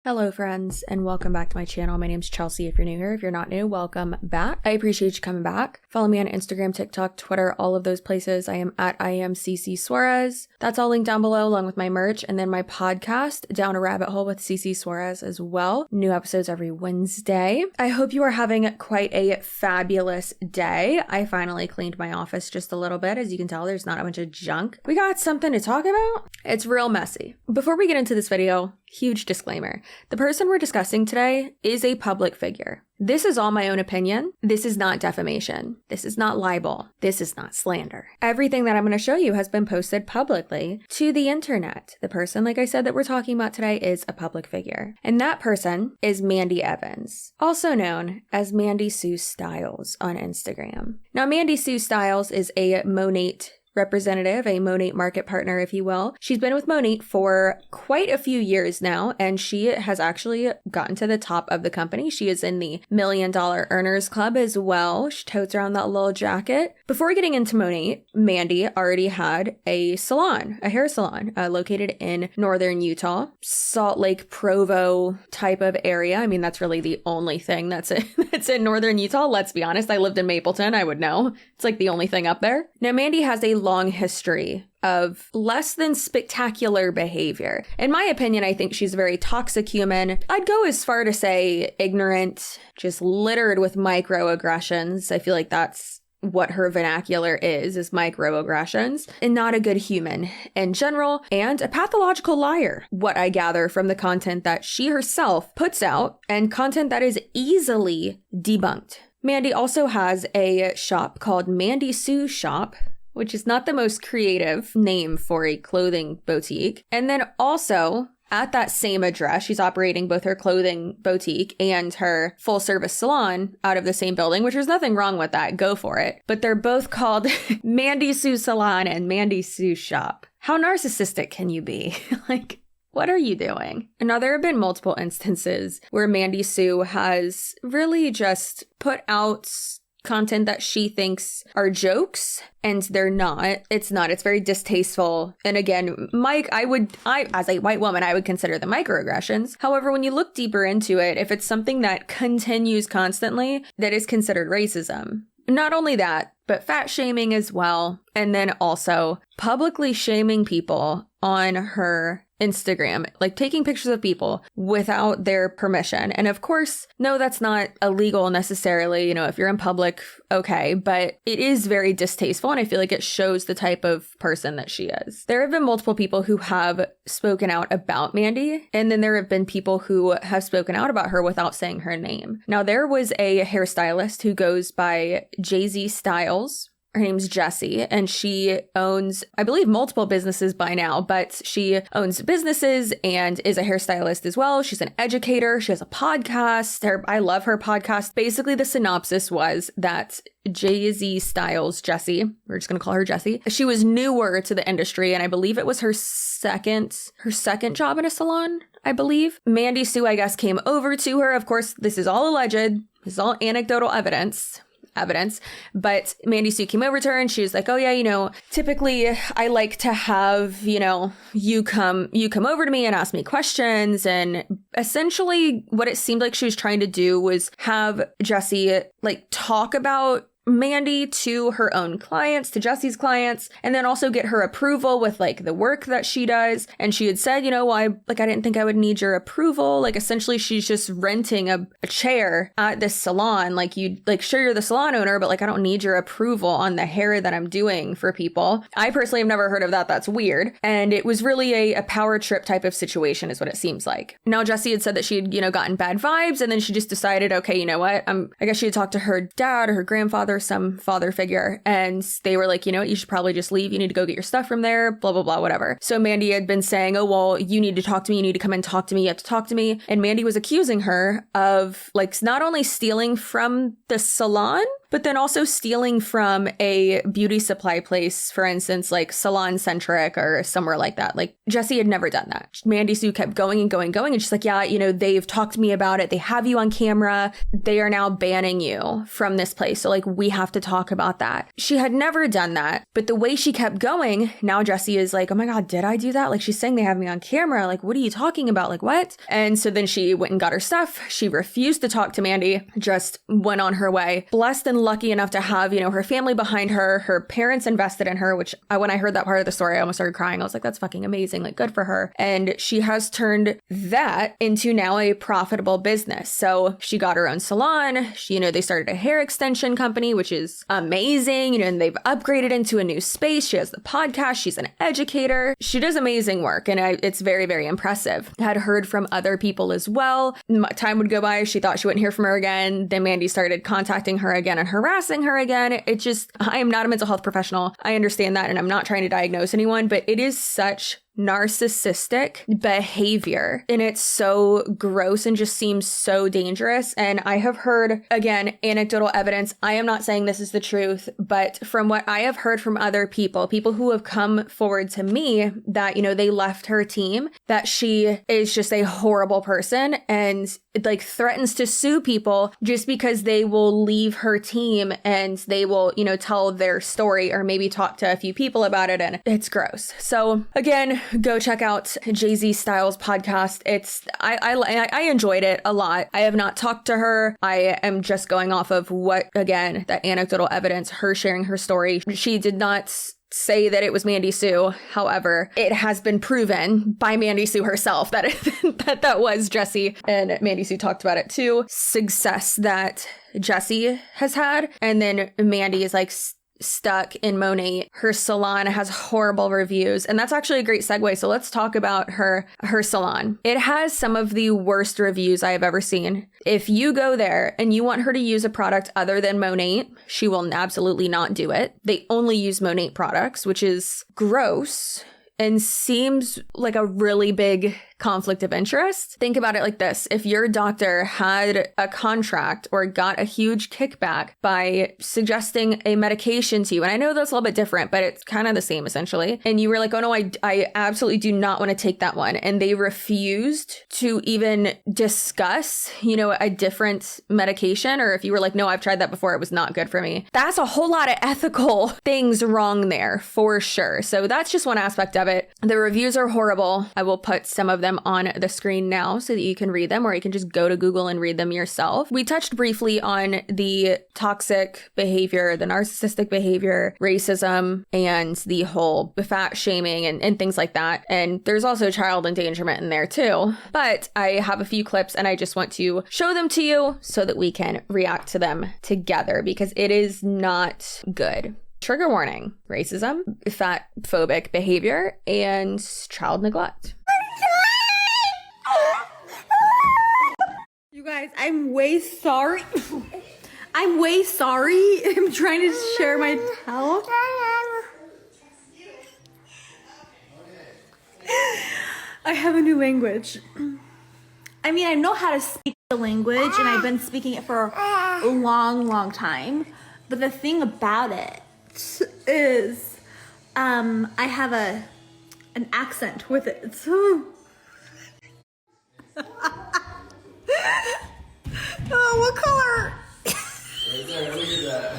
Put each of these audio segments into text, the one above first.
Hello friends, and welcome back to my channel. My name's Chelsea if you're new here. If you're not new, welcome back. I appreciate you coming back. Follow me on Instagram, TikTok, Twitter, all of those places. I am at CCsuarez. That's all linked down below along with my merch and then my podcast, Down a Rabbit Hole with CCsuarez as well. New episodes every Wednesday. I hope you are having quite a fabulous day. I finally cleaned my office just a little bit. As you can tell, there's not a bunch of junk. We got something to talk about. It's real messy. Before we get into this video, huge disclaimer. The person we're discussing today is a public figure. This is all my own opinion. This is not defamation. This is not libel. This is not slander. Everything that I'm going to show you has been posted publicly to the internet. The person, like I said, that we're talking about today is a public figure. And that person is Mandy Evans, also known as MandiSueStylez on Instagram. Now, MandiSueStylez is a Monat representative, a Monat market partner, if you will. She's been with Monat for quite a few years now, and she has actually gotten to the top of the company. She is in the $1 Million Earners Club as well. She totes around that little jacket. Before getting into Monat, Mandy already had a salon, a hair salon, located in northern Utah, Salt Lake, Provo type of area. I mean, that's really the only thing that's in northern Utah. Let's be honest. I lived in Mapleton. I would know. It's like the only thing up there. Now, Mandy has a long history of less than spectacular behavior. In my opinion, I think she's a very toxic human. I'd go as far to say ignorant, just littered with microaggressions. I feel like that's what her vernacular is microaggressions, and not a good human in general, and a pathological liar, what I gather from the content that she herself puts out, and content that is easily debunked. Mandy also has a shop called MandiSueStylez, which is not the most creative name for a clothing boutique. And then also at that same address, she's operating both her clothing boutique and her full service salon out of the same building, which there's nothing wrong with that. Go for it. But they're both called MandiSue Salon and MandiSue Shop. How narcissistic can you be? Like, what are you doing? Now, there have been multiple instances where MandiSue has really just put out content that she thinks are jokes, and they're not. It's not. It's very distasteful. And again, I as a white woman, I would consider them microaggressions. However, when you look deeper into it, if it's something that continues constantly, that is considered racism. Not only that, but fat shaming as well. And then also publicly shaming people on her Instagram, like taking pictures of people without their permission. And of course, no, that's not illegal necessarily, if you're in public, okay, but it is very distasteful, and I feel like it shows the type of person that she is. There have been multiple people who have spoken out about Mandy, and then there have been people who have spoken out about her without saying her name. Now, there was a hairstylist who goes by CCsuarez. Her name's Jessie, and she owns, I believe, multiple businesses by now, but she owns businesses and is a hairstylist as well. She's an educator. She has a podcast. I love her podcast. Basically, the synopsis was that CCsuarez, Jessie, we're just going to call her Jessie, she was newer to the industry, and I believe it was her second job in a salon, I believe. MandiSue, I guess, came over to her. Of course, this is all alleged. This is all anecdotal evidence, but MandiSue came over to her and she was like, oh yeah, typically I like to have, you come over to me and ask me questions. And essentially what it seemed like she was trying to do was have Jessie talk about Mandy to her own clients, to Jessie's clients, and then also get her approval with the work that she does. And she had said, I didn't think I would need your approval. Essentially she's just renting a chair at this salon. Sure, you're the salon owner, but I don't need your approval on the hair that I'm doing for people. I personally have never heard of that. That's weird. And it was really a power trip type of situation is what it seems like. Now, Jessie had said that she'd, gotten bad vibes, and then she just decided, okay, you know what? I guess she had talked to her dad or her grandfather, some father figure, and they were like, you should probably just leave. You need to go get your stuff from there, blah, blah, blah, whatever. So Mandy had been saying, oh, well, you need to talk to me. You need to come and talk to me. You have to talk to me. And Mandy was accusing her of not only stealing from the salon, but then also stealing from a beauty supply place, for instance, Salon Centric or somewhere like that. Jessie had never done that. MandiSue kept going and going and going. And she's like, yeah, they've talked to me about it. They have you on camera. They are now banning you from this place. So we have to talk about that. She had never done that, but the way she kept going, now Jessie is like, oh my God, did I do that? Like, she's saying they have me on camera. Like, what are you talking about? Like, what? And so then she went and got her stuff. She refused to talk to Mandy, just went on her way. Blessed and lucky enough to have, her family behind her. Her parents invested in her, which when I heard that part of the story, I almost started crying. I was like, that's fucking amazing. Like, good for her. And she has turned that into now a profitable business. So she got her own salon. They started a hair extension company, which is amazing. And they've upgraded into a new space. She has the podcast. She's an educator. She does amazing work. And it's very, very impressive. I had heard from other people as well. Time would go by. She thought she wouldn't hear from her again. Then Mandy started contacting her again and harassing her again. I am not a mental health professional. I understand that. And I'm not trying to diagnose anyone, but it is such narcissistic behavior, and it's so gross and just seems so dangerous. And I have heard, again, anecdotal evidence. I am not saying this is the truth, but from what I have heard from other people who have come forward to me that, they left her team, that she is just a horrible person and like threatens to sue people just because they will leave her team and they will, tell their story or maybe talk to a few people about it. And it's gross. So again, go check out CCsuarez podcast. I enjoyed it a lot. I have not talked to her. I am just going off of that anecdotal evidence, her sharing her story. She did not say that it was Mandy Sue. However, it has been proven by Mandy Sue herself that that was Jessie, and Mandy Sue talked about it too. Success that Jessie has had, and then Mandy is like stuck in Monat. Her salon has horrible reviews, and that's actually a great segue. So let's talk about her salon. It has some of the worst reviews I have ever seen. If you go there and you want her to use a product other than Monat, she will absolutely not do it. They only use Monat products, which is gross and seems like a really big conflict of interest. Think about it like this. If your doctor had a contract or got a huge kickback by suggesting a medication to you, and I know that's a little bit different, but it's kind of the same essentially, and you were like, oh no, I absolutely do not want to take that one, and they refused to even discuss, a different medication, or if you were like, no, I've tried that before, it was not good for me. That's a whole lot of ethical things wrong there for sure. So that's just one aspect of it. The reviews are horrible. I will put some of them on the screen now so that you can read them, or you can just go to Google and read them yourself. We touched briefly on the toxic behavior, the narcissistic behavior, racism, and the whole fat shaming and things like that. And there's also child endangerment in there too. But I have a few clips and I just want to show them to you so that we can react to them together, because it is not good. Trigger warning: racism, fatphobic behavior, and child neglect. You guys, I'm way sorry. I'm way sorry. I'm trying to share my towel. I have a new language. I mean, I know how to speak the language, and I've been speaking it for a long, long time. But the thing about it is, I have an accent with it. So. Oh, what color? Right there, look at that.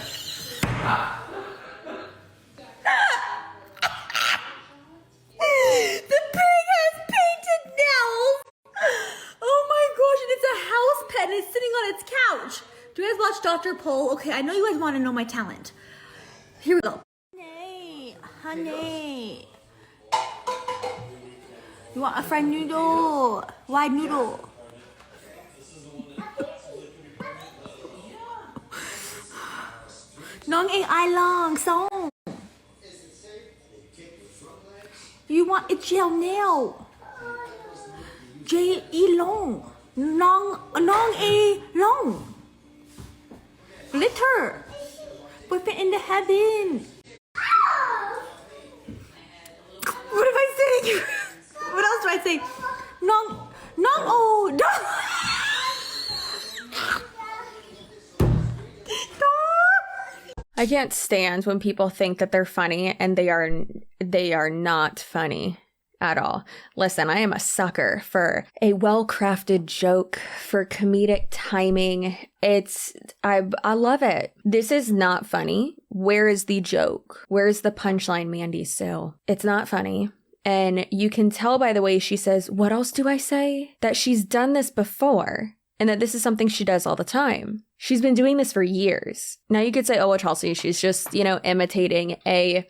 The pig has painted nails. Oh my gosh, and it's a house pet and it's sitting on its couch. Do you guys watch Dr. Pol? Okay, I know you guys want to know my talent. Here we go. Honey. You want a fried noodle? Wide noodle. Nong a ai long song. You want a gel nail? J e long. Nong a long. Glitter. Boyfriend in the heaven. What am I saying? What else do I say? Nong oh no. I can't stand when people think that they're funny and they are not funny at all. Listen, I am a sucker for a well-crafted joke, for comedic timing. I love it. This is not funny. Where is the joke? Where is the punchline, Mandy Sue? It's not funny. And you can tell by the way she says, what else do I say? That she's done this before and that this is something she does all the time. She's been doing this for years. Now you could say, oh, well, Chelsea, she's just, imitating an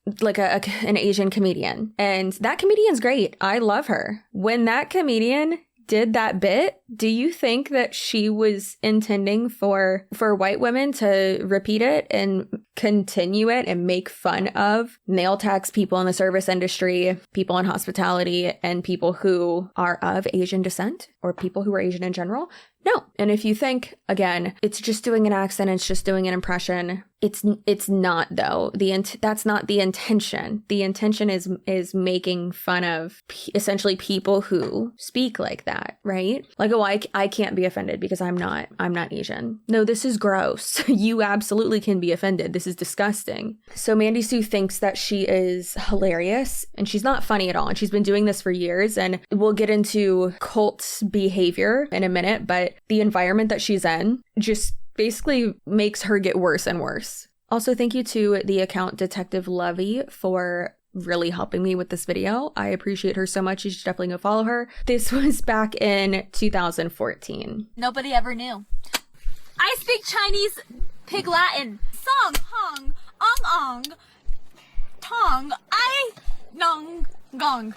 Asian comedian. And that comedian's great. I love her. When that comedian did that bit, do you think that she was intending for white women to repeat it and continue it and make fun of nail techs, people in the service industry, people in hospitality, and people who are of Asian descent or people who are Asian in general? No. And if you think, again, it's just doing an accent, it's just doing an impression, it's not though. That's not the intention. The intention is making fun of essentially people who speak like that, right? Like, oh, I can't be offended because I'm not Asian. No, this is gross. You absolutely can be offended. This is disgusting. So Mandy Sue thinks that she is hilarious and she's not funny at all. And she's been doing this for years, and we'll get into cult behavior in a minute, but the environment that she's in just basically makes her get worse and worse. Also, thank you to the account Detective Lovey for really helping me with this video. I appreciate her so much. You should definitely go follow her. This was back in 2014. Nobody ever knew. I speak Chinese, Pig Latin. Song, hong, ong, tong, I, nong, gong.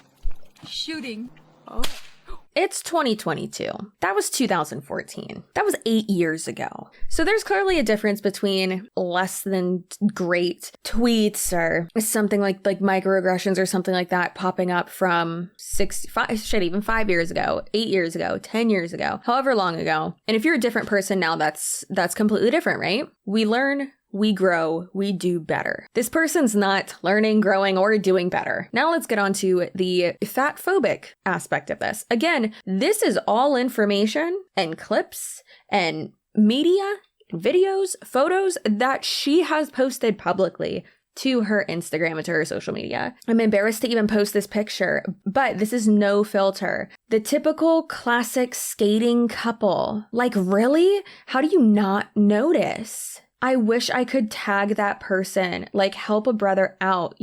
Shooting. Oh. It's 2022. That was 2014. That was 8 years ago. So there's clearly a difference between less than great tweets or something like microaggressions or something like that popping up from 5 years ago, 8 years ago, 10 years ago, however long ago. And if you're a different person now, that's completely different, right? We learn, we grow, we do better. This person's not learning, growing, or doing better. Now let's get on to the fatphobic aspect of this. Again, this is all information and clips and media, videos, photos that she has posted publicly to her Instagram and to her social media. I'm embarrassed to even post this picture, but this is no filter. The typical classic skating couple. Like, really? How do you not notice? I wish I could tag that person, like help a brother out,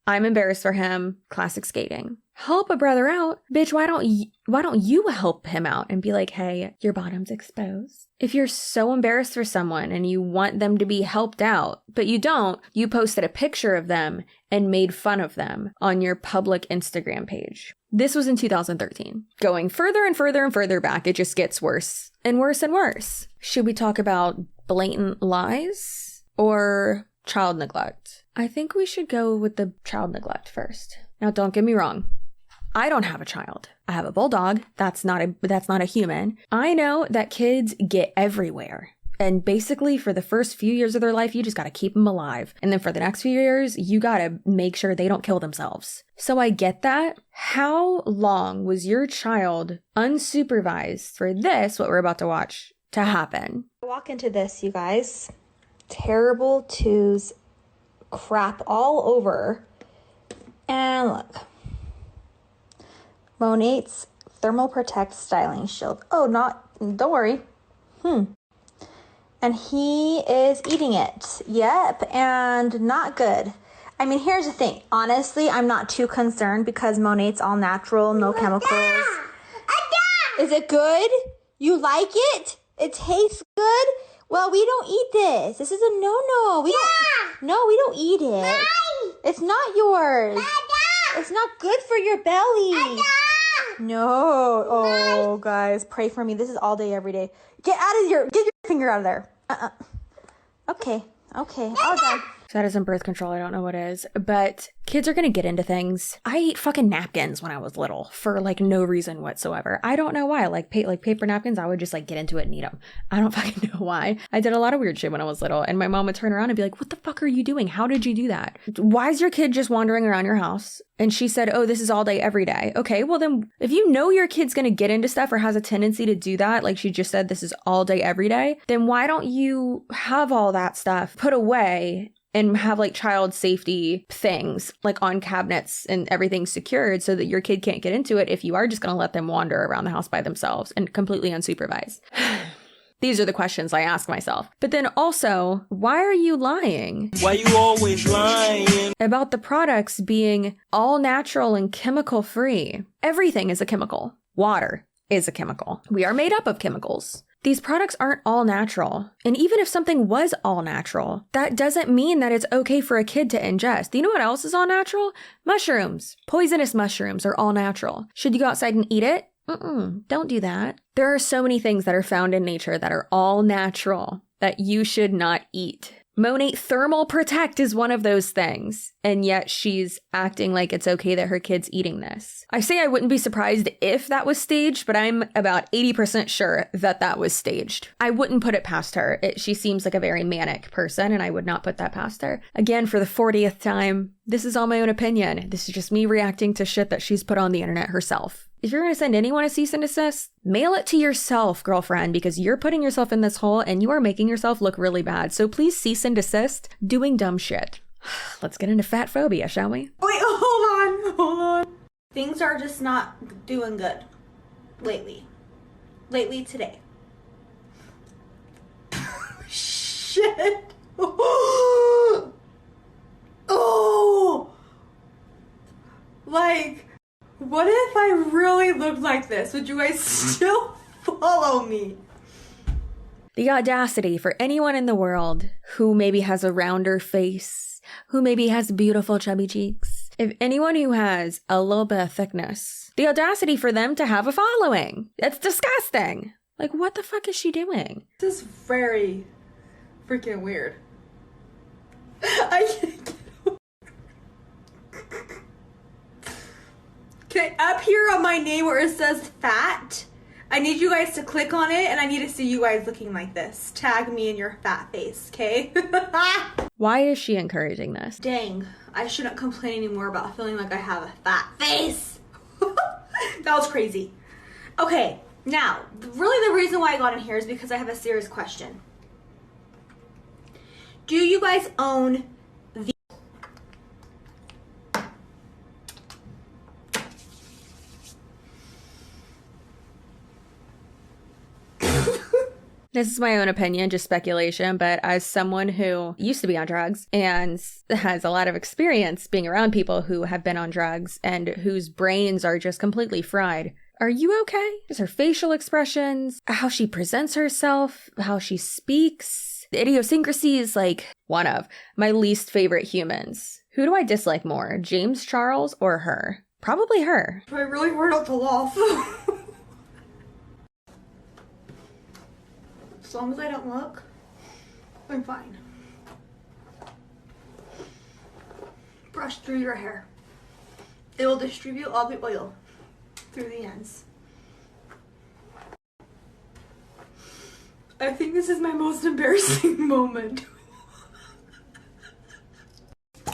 I'm embarrassed for him. Classic skating. Help a brother out? Bitch, why don't you help him out and be like, hey, your bottom's exposed? If you're so embarrassed for someone and you want them to be helped out, but you don't, you posted a picture of them and made fun of them on your public Instagram page. This was in 2013. Going further and further and further back, it just gets worse and worse and worse. Should we talk about blatant lies or child neglect? I think we should go with the child neglect first. Now, don't get me wrong. I don't have a child. I have a bulldog. That's not a human. I know that kids get everywhere. And basically for the first few years of their life, you just got to keep them alive. And then for the next few years, you got to make sure they don't kill themselves. So I get that. How long was your child unsupervised for this, what we're about to watch, to happen? I walk into this, you guys. Terrible twos, crap all over. And look. Monat's Thermal Protect Styling Shield. Oh, don't worry. And he is eating it. Yep, and not good. I mean, here's the thing. Honestly, I'm not too concerned because Monat's all natural, no chemicals. Is it good? You like it? It tastes good? Well, we don't eat this. This is a no-no. We don't eat it. It's not yours. It's not good for your belly. No. Oh, guys, pray for me. This is all day, every day. Get your finger out of there. Okay. All done. So that isn't birth control. I don't know what is. But kids are going to get into things. I ate fucking napkins when I was little for no reason whatsoever. I don't know why. Like paper napkins, I would just get into it and eat them. I don't fucking know why. I did a lot of weird shit when I was little. And my mom would turn around and be like, what the fuck are you doing? How did you do that? Why is your kid just wandering around your house? And she said, oh, this is all day, every day. Okay, well then if you know your kid's going to get into stuff or has a tendency to do that, like she just said, this is all day, every day, then why don't you have all that stuff put away and have like child safety things like on cabinets and everything secured so that your kid can't get into it if you are just going to let them wander around the house by themselves and completely unsupervised? These are the questions I ask myself. But then also, why are you lying? Why you always lying? About the products being all natural and chemical free. Everything is a chemical. Water is a chemical. We are made up of chemicals. These products aren't all natural. And even if something was all natural, that doesn't mean that it's okay for a kid to ingest. You know what else is all natural? Mushrooms. Poisonous mushrooms are all natural. Should you go outside and eat it? Don't do that. There are so many things that are found in nature that are all natural that you should not eat. Monat Thermal Protect is one of those things, and yet she's acting like it's okay that her kid's eating this. I say I wouldn't be surprised if that was staged, but I'm about 80% sure that that was staged. I wouldn't put it past her. She seems like a very manic person, and I would not put that past her. Again, for the 40th time, this is all my own opinion. This is just me reacting to shit that she's put on the internet herself. If you're going to send anyone a cease and desist, mail it to yourself, girlfriend, because you're putting yourself in this hole and you are making yourself look really bad. So please cease and desist doing dumb shit. Let's get into fatphobia, shall we? Wait, hold on. Things are just not doing good lately. Lately today. Shit. Oh. Like, what if I really looked like this? Would you guys still follow me? The audacity for anyone in the world who maybe has a rounder face, who maybe has beautiful chubby cheeks, if anyone who has a little bit of thickness, the audacity for them to have a following. It's disgusting. Like, what the fuck is she doing? This is very freaking weird. Okay, up here on my name where it says fat, I need you guys to click on it and I need to see you guys looking like this. Tag me in your fat face, okay? Why is she encouraging this? Dang, I shouldn't complain anymore about feeling like I have a fat face. That was crazy. Okay, now, really the reason why I got in here is because I have a serious question. Do you guys own the... This is my own opinion, just speculation, but as someone who used to be on drugs and has a lot of experience being around people who have been on drugs and whose brains are just completely fried, are you okay? Just her facial expressions, how she presents herself, how she speaks, the idiosyncrasies, like one of my least favorite humans. Who do I dislike more, James Charles or her? Probably her. I really hard not to laugh. As long as I don't look, I'm fine. Brush through your hair. It will distribute all the oil through the ends. I think this is my most embarrassing moment. I'm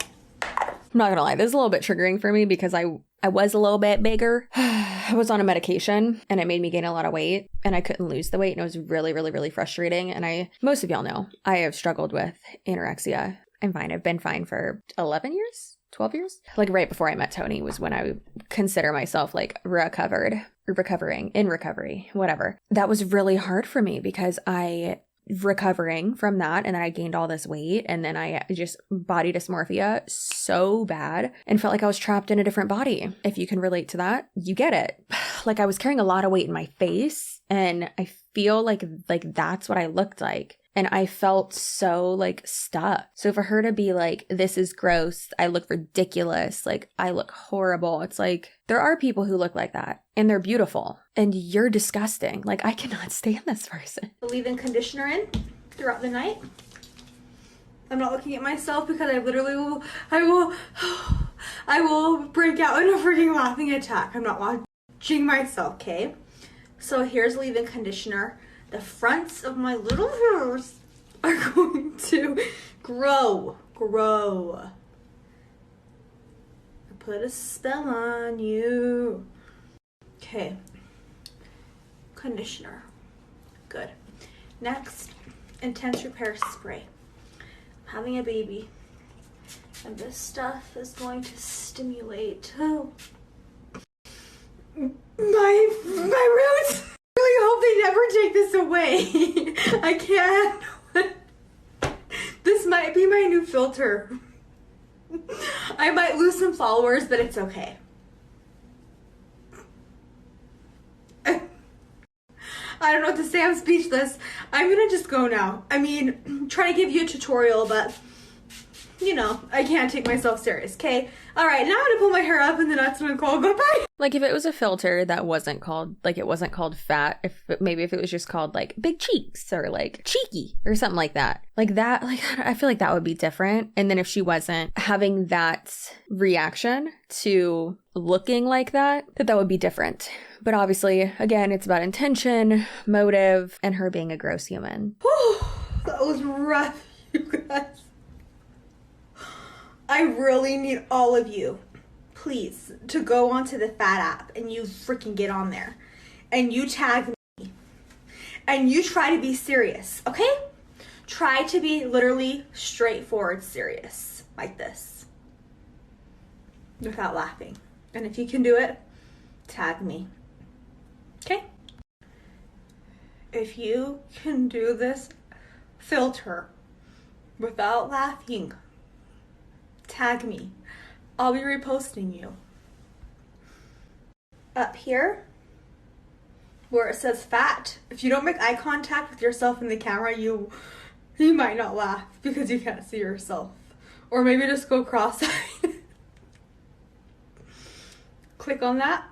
not gonna lie, this is a little bit triggering for me because I was a little bit bigger. I was on a medication and it made me gain a lot of weight and I couldn't lose the weight and it was really, really, really frustrating. And most of y'all know, I have struggled with anorexia. I'm fine. I've been fine for 11 years, 12 years. Like right before I met Tony was when I consider myself like recovering, in recovery, whatever. That was really hard for me because recovering from that and then I gained all this weight and then I just body dysmorphia so bad and felt like I was trapped in a different body. If you can relate to that, you get it. Like I was carrying a lot of weight in my face and I feel like that's what I looked like. And I felt so like stuck. So for her to be like, this is gross, I look ridiculous, like I look horrible. It's like, there are people who look like that and they're beautiful and you're disgusting. Like I cannot stand this person. Leave-in conditioner in throughout the night. I'm not looking at myself because I literally I will break out in a freaking laughing attack. I'm not watching myself, okay? So here's leave-in conditioner. The fronts of my little hairs are going to grow. I put a spell on you. Okay. Conditioner. Good. Next, intense repair spray. I'm having a baby. And this stuff is going to stimulate my roots. I really hope they never take this away. I can't. This might be my new filter. I might lose some followers, but it's okay. I don't know what to say. I'm speechless. I'm gonna just go now. I mean, try to give you a tutorial, but you know, I can't take myself serious, okay? Alright, now I'm gonna pull my hair up and then that's when I'm called goodbye. Like if it was a filter that wasn't called, like it wasn't called fat, maybe if it was just called like big cheeks or like cheeky or something like that. Like that, like I feel like that would be different. And then if she wasn't having that reaction to looking like that, that would be different. But obviously, again, it's about intention, motive, and her being a gross human. Whew, that was rough, you guys. I really need all of you, please, to go onto the Fat app and you freaking get on there and you tag me and you try to be serious, okay? Try to be literally straightforward serious like this without laughing. And if you can do it, tag me, okay? If you can do this filter without laughing, tag me. I'll be reposting you. Up here, where it says fat, if you don't make eye contact with yourself in the camera, you might not laugh because you can't see yourself. Or maybe just go cross-eyed. Click on that.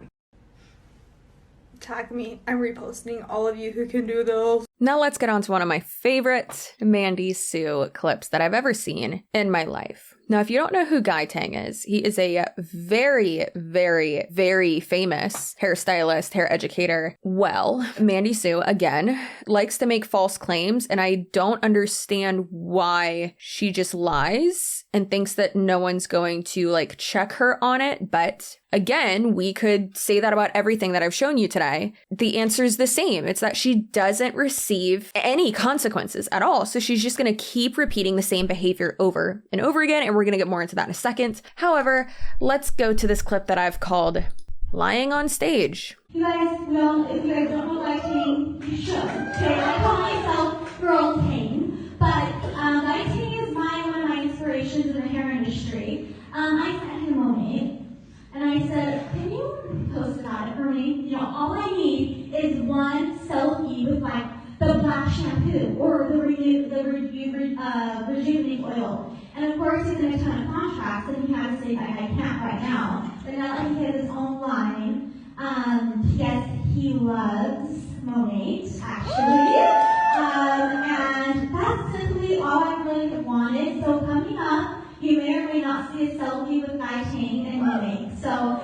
Tag me. I'm reposting all of you who can do those. Now let's get on to one of my favorite Mandy Sue clips that I've ever seen in my life. Now, if you don't know who Guy Tang is, he is a very, very, very famous hairstylist, hair educator. Well, Mandy Sue, again, likes to make false claims, and I don't understand why she just lies and thinks that no one's going to like check her on it. But again, we could say that about everything that I've shown you today. The answer is the same. It's that she doesn't receive any consequences at all. So she's just going to keep repeating the same behavior over and over again. And we're going to get more into that in a second. However, let's go to this clip that I've called Lying on Stage. You guys, well, if you guys don't know Guy Tang, you should. Okay, I call myself Girl Tang, but Guy Tang is one of my inspirations in the hair industry. I sent him Monat, and I said, can you post about it for me? You know, all I need is one selfie with like the black shampoo or the rejuvenating oil. And of course, he's in a ton of contracts, and he had to say that I can't right now. But now that he has his own line, yes, he loves Monat, actually. And that's simply all I really wanted. So coming up, you may or may not see a selfie with Guy Tang and Monat. So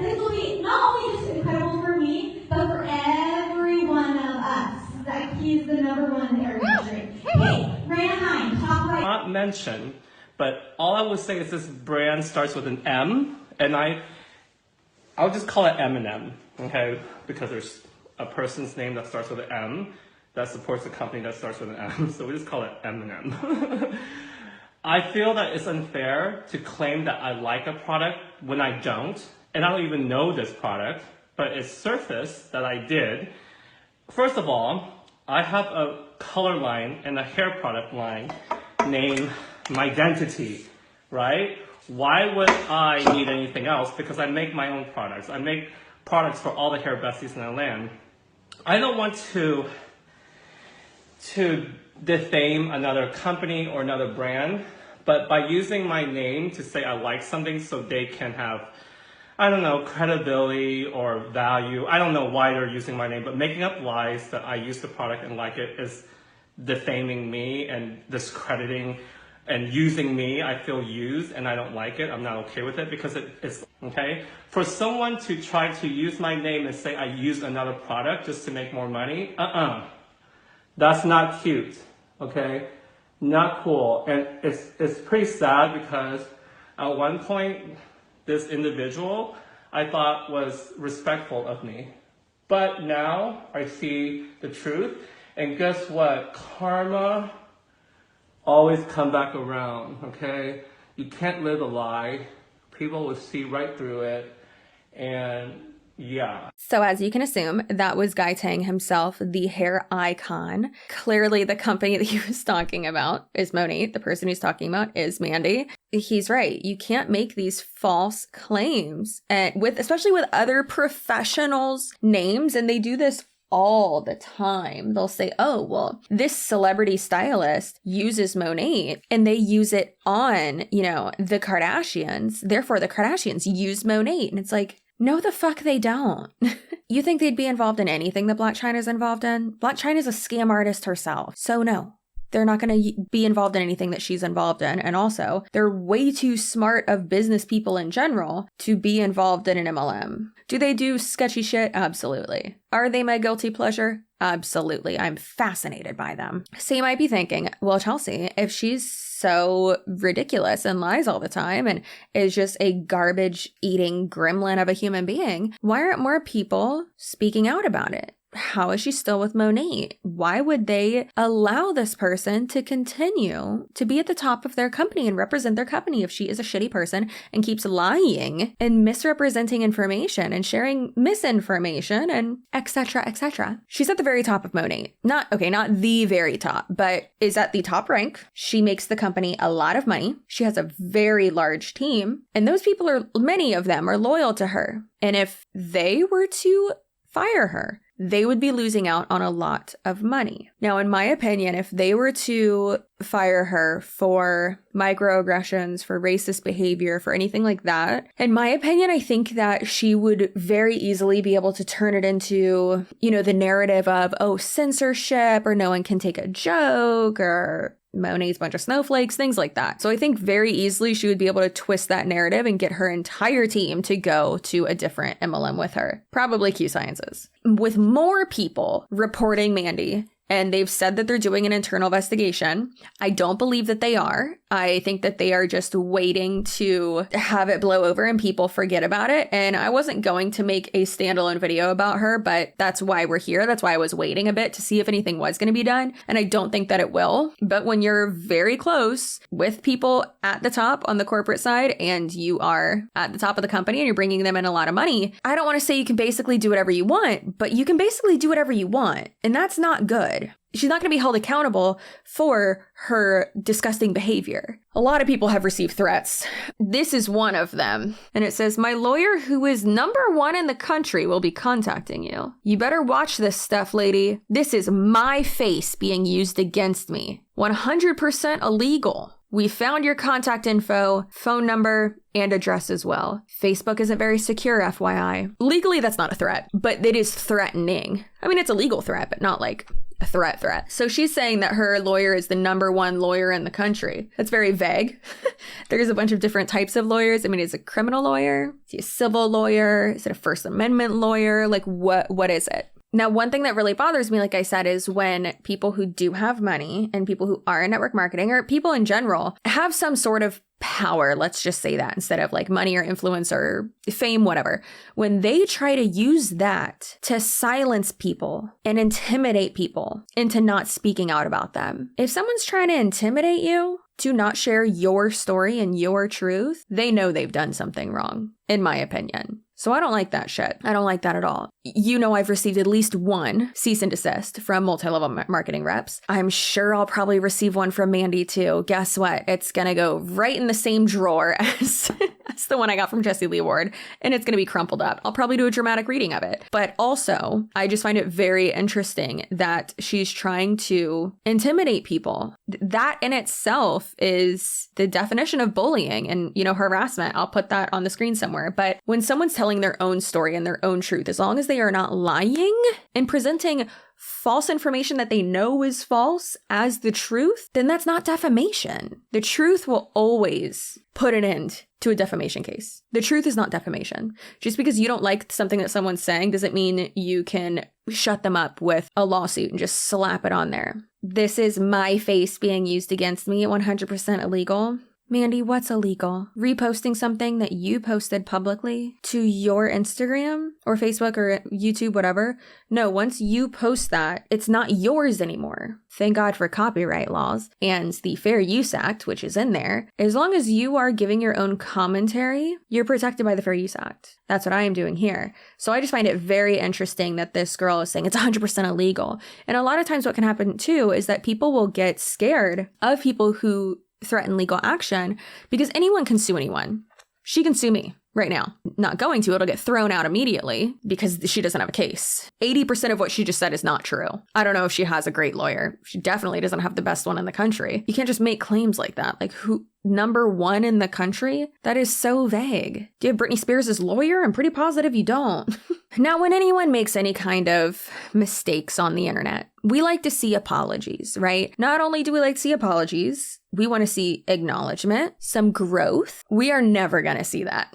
this will be not only just incredible for me, but for every one of us. That he's the #1 in the hair industry. Hey, Rand, top right. Not mentioned, but all I would say is this brand starts with an M, and I'll just call it M&M, okay? Because there's a person's name that starts with an M that supports a company that starts with an M, so we just call it M&M. I feel that it's unfair to claim that I like a product when I don't, and I don't even know this product, but it's surfaced that I did. First of all, I have a color line and a hair product line named MyDentity, right? Why would I need anything else? Because I make my own products. I make products for all the hair besties in the land. I don't want to defame another company or another brand, but by using my name to say I like something so they can have, I don't know, credibility or value. I don't know why they're using my name, but making up lies that I use the product and like it is defaming me and discrediting and using me. I feel used and I don't like it. I'm not okay with it because it's okay. For someone to try to use my name and say I use another product just to make more money, that's not cute, okay? Not cool. And it's pretty sad because at one point, this individual I thought was respectful of me. But now I see the truth, and guess what? Karma always come back around, okay? You can't live a lie. People will see right through it. And yeah. So as you can assume, that was Guy Tang himself, the hair icon. Clearly the company that he was talking about is Monat. The person he's talking about is Mandy. He's right. You can't make these false claims, and especially with other professionals' names, and they do this all the time. They'll say, oh, well, this celebrity stylist uses Monat and they use it on, the Kardashians. Therefore, the Kardashians use Monat. And it's like, no, the fuck they don't. You think they'd be involved in anything that Blac Chyna's involved in? Blac Chyna's a scam artist herself. So no. They're not going to be involved in anything that she's involved in. And also, they're way too smart of business people in general to be involved in an MLM. Do they do sketchy shit? Absolutely. Are they my guilty pleasure? Absolutely. I'm fascinated by them. So you might be thinking, well, Chelsea, if she's so ridiculous and lies all the time and is just a garbage eating gremlin of a human being, why aren't more people speaking out about it? How is she still with Monat? Why would they allow this person to continue to be at the top of their company and represent their company if she is a shitty person and keeps lying and misrepresenting information and sharing misinformation and etc., etc.? She's at the very top of Monat. Not the very top, but is at the top rank. She makes the company a lot of money. She has a very large team, and those people many of them are loyal to her. And if they were to fire her, they would be losing out on a lot of money. Now, in my opinion, if they were to fire her for microaggressions, for racist behavior, for anything like that, in my opinion, I think that she would very easily be able to turn it into, the narrative of, oh, censorship, or no one can take a joke, or Monat's a bunch of snowflakes, things like that. So I think very easily she would be able to twist that narrative and get her entire team to go to a different MLM with her. Probably CCsuarez. With more people reporting Mandy, and they've said that they're doing an internal investigation. I don't believe that they are. I think that they are just waiting to have it blow over and people forget about it. And I wasn't going to make a standalone video about her, but that's why we're here. That's why I was waiting a bit to see if anything was going to be done. And I don't think that it will. But when you're very close with people at the top on the corporate side and you are at the top of the company and you're bringing them in a lot of money, I don't want to say you can basically do whatever you want, but you can basically do whatever you want. And that's not good. She's not going to be held accountable for her disgusting behavior. A lot of people have received threats. This is one of them. And it says, my lawyer, who is #1 in the country, will be contacting you. You better watch this stuff, lady. This is my face being used against me. 100% illegal. We found your contact info, phone number, and address as well. Facebook isn't very secure, FYI. Legally, that's not a threat, but it is threatening. I mean, it's a legal threat, but not like a threat. So she's saying that her lawyer is the #1 lawyer in the country. That's very vague. There's a bunch of different types of lawyers. I mean, is it a criminal lawyer? Is he a civil lawyer? Is it a First Amendment lawyer? Like, what is it? Now, one thing that really bothers me, like I said, is when people who do have money and people who are in network marketing, or people in general, have some sort of power, let's just say that, instead of like money or influence or fame, whatever. When they try to use that to silence people and intimidate people into not speaking out about them. If someone's trying to intimidate you to not share your story and your truth, they know they've done something wrong, in my opinion. So I don't like that shit. I don't like that at all. I've received at least one cease and desist from multi-level marketing reps. I'm sure I'll probably receive one from Mandy too. Guess what? It's going to go right in the same drawer as the one I got from Jesse Lee Ward, and it's going to be crumpled up. I'll probably do a dramatic reading of it. But also, I just find it very interesting that she's trying to intimidate people. That in itself is the definition of bullying and, harassment. I'll put that on the screen somewhere. But when someone's telling their own story and their own truth, as long as they are not lying and presenting false information that they know is false as the truth, then that's not defamation. The truth will always put an end to a defamation case. The truth is not defamation. Just because you don't like something that someone's saying doesn't mean you can shut them up with a lawsuit and just slap it on there. This is my face being used against me, 100% illegal. Mandy, what's illegal? Reposting something that you posted publicly to your Instagram or Facebook or YouTube, whatever? No, once you post that, it's not yours anymore. Thank God for copyright laws and the Fair Use Act, which is in there. As long as you are giving your own commentary, you're protected by the Fair Use Act. That's what I am doing here. So I just find it very interesting that this girl is saying it's 100% illegal. And a lot of times what can happen too is that people will get scared of people who threaten legal action because anyone can sue anyone. She can sue me right now. Not going to, it'll get thrown out immediately because she doesn't have a case. 80% of what she just said is not true. I don't know if she has a great lawyer. She definitely doesn't have the best one in the country. You can't just make claims like that. Like who, #1 in the country? That is so vague. Do you have Britney Spears' lawyer? I'm pretty positive you don't. Now, when anyone makes any kind of mistakes on the internet, we like to see apologies, right? Not only do we like to see apologies, we want to see acknowledgement, some growth. We are never going to see that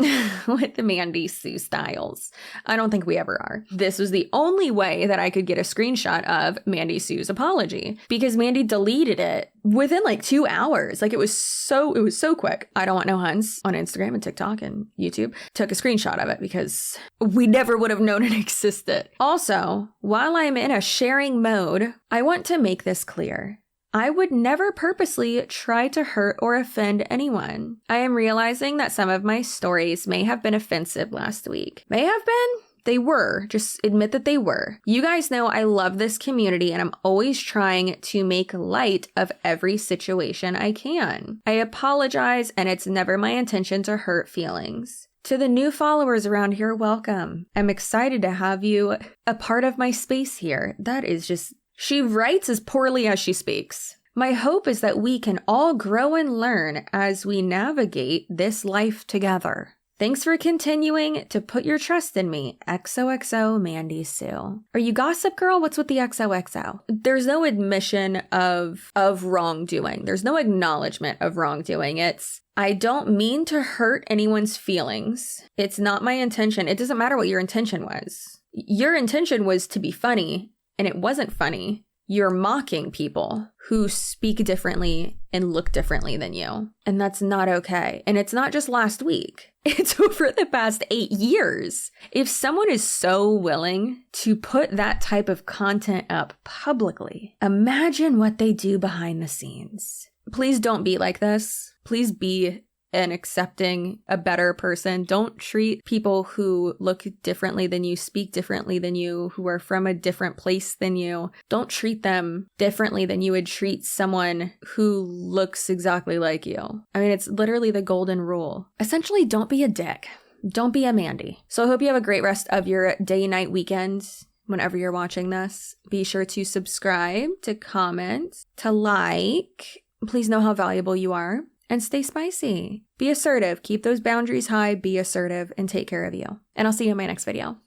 with the MandiSueStylez. I don't think we ever are. This was the only way that I could get a screenshot of MandiSue's apology because Mandy deleted it within like 2 hours. Like it was so quick. I don't want no huns on Instagram and TikTok and YouTube. Took a screenshot of it because we never would have known it existed. Also, while I'm in a sharing mode, I want to make this clear. I would never purposely try to hurt or offend anyone. I am realizing that some of my stories may have been offensive last week. May have been? They were. Just admit that they were. You guys know I love this community and I'm always trying to make light of every situation I can. I apologize and it's never my intention to hurt feelings. To the new followers around here, welcome. I'm excited to have you a part of my space here. That is just... She writes as poorly as she speaks. My hope is that we can all grow and learn as we navigate this life together. Thanks for continuing to put your trust in me. XOXO Mandy Sue. Are you gossip girl? What's with the XOXO? There's no admission of wrongdoing. There's no acknowledgement of wrongdoing. It's, I don't mean to hurt anyone's feelings. It's not my intention. It doesn't matter what your intention was. Your intention was to be funny. And it wasn't funny. You're mocking people who speak differently and look differently than you. And that's not okay. And it's not just last week. It's over the past 8 years. If someone is so willing to put that type of content up publicly, imagine what they do behind the scenes. Please don't be like this. Please be and accepting a better person. Don't treat people who look differently than you, speak differently than you, who are from a different place than you. Don't treat them differently than you would treat someone who looks exactly like you. I mean, it's literally the golden rule. Essentially, don't be a dick. Don't be a Mandy. So I hope you have a great rest of your day, night, weekend. Whenever you're watching this, be sure to subscribe, to comment, to like. Please know how valuable you are. And stay spicy. Be assertive. Keep those boundaries high. Be assertive and take care of you. And I'll see you in my next video.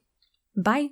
Bye.